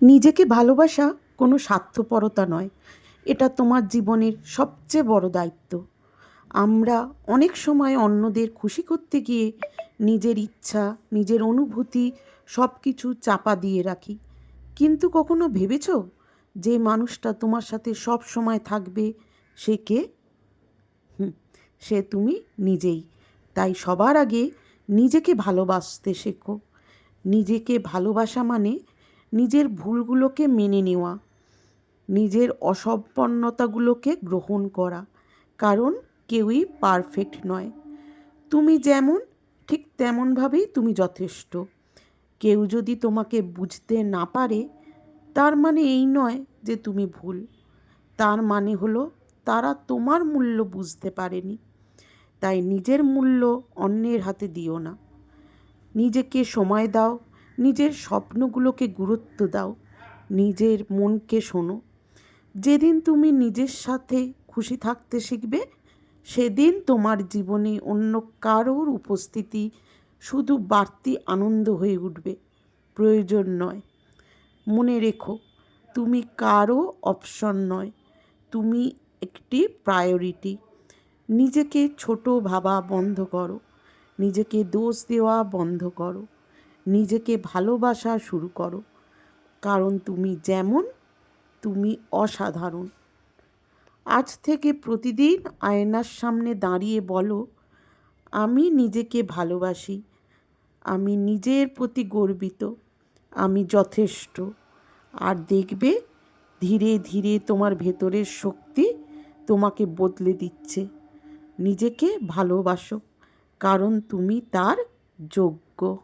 নিজেকে ভালোবাসা কোনো স্বার্থপরতা নয়, এটা তোমার জীবনের সবচেয়ে বড় দায়িত্ব। আমরা অনেক সময় অন্যদের খুশি করতে গিয়ে নিজের ইচ্ছা, নিজের অনুভূতি সব কিছু চাপা দিয়ে রাখি। কিন্তু কখনো ভেবেছো যে মানুষটা তোমার সাথে সব সময় থাকবে সে কে? হুম, সে তুমি নিজেই। তাই সবার আগে নিজেকে ভালোবাসতে শেখো। নিজেকে ভালোবাসা মানে নিজের ভুলগুলোকে মেনে নেওয়া, নিজের অসম্পন্নতাগুলোকে গ্রহণ করা। কারণ কেউই পারফেক্ট নয়। তুমি যেমন, ঠিক তেমনভাবেই তুমি যথেষ্ট। কেউ যদি তোমাকে বুঝতে না পারে, তার মানে এই নয় যে তুমি ভুল। তার মানে হলো তারা তোমার মূল্য বুঝতে পারেনি। তাই নিজের মূল্য অন্যের হাতে দিও না। নিজেকে সময় দাও, নিজের স্বপ্নগুলোকে গুরুত্ব দাও, নিজের মনকে শোনো। যেদিন তুমি নিজের সাথে খুশি থাকতে শিখবে, সেদিন তোমার জীবনে অন্য কারোর উপস্থিতি শুধু বাড়তি আনন্দ হয়ে উঠবে, প্রয়োজন নয়। মনে রেখো, তুমি কারো অপশন নয়, তুমি একটি প্রায়োরিটি। নিজেকে ছোট ভাবা বন্ধ করো, নিজেকে দোষ দেওয়া বন্ধ করো, নিজেকে ভালোবাসা শুরু করো। কারণ তুমি যেমন, তুমি অসাধারণ। আজ থেকে প্রতিদিন আয়নার সামনে দাঁড়িয়ে বলো, আমি নিজেকে ভালোবাসি, আমি নিজের প্রতি গর্বিত, আমি যথেষ্ট। আর দেখবে ধীরে ধীরে তোমার ভেতরের শক্তি তোমাকে বদলে দিচ্ছে। নিজেকে ভালোবাসো, কারণ তুমি তার যোগ্য।